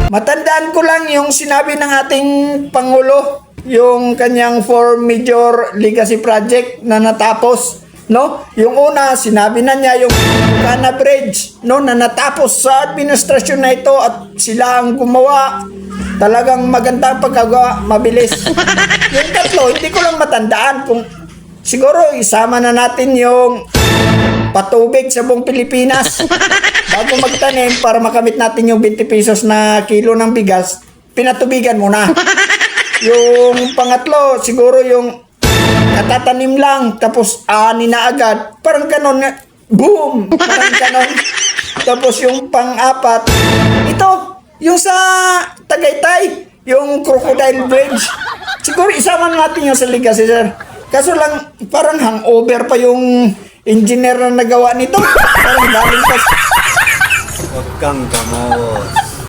Matandaan ko lang yung sinabi ng ating Pangulo, yung kanyang 4 major legacy project na natapos. No? Yung una, sinabi na niya yung Lucana Bridge, no, na natapos sa administrasyon na ito at sila ang gumawa. Talagang magandang pagkagawa, mabilis. Yung tatlo, hindi ko lang matandaan kung siguro isama na natin yung patubig sa buong Pilipinas. Bago magtanim, para makamit natin yung 20 pesos na kilo ng bigas, pinatubigan muna. Yung pangatlo, siguro yung katatanim lang, tapos ani na agad. Parang ganon, boom! Parang ganon. Tapos yung pang-apat, ito, yung sa Tagaytay, yung Crocodile Bridge. Siguro isama natin yung sa legacy, sir. Kaso lang, parang hangover pa yung engineer na nagawa nito. Parang galing pa. Huwag kang kamot.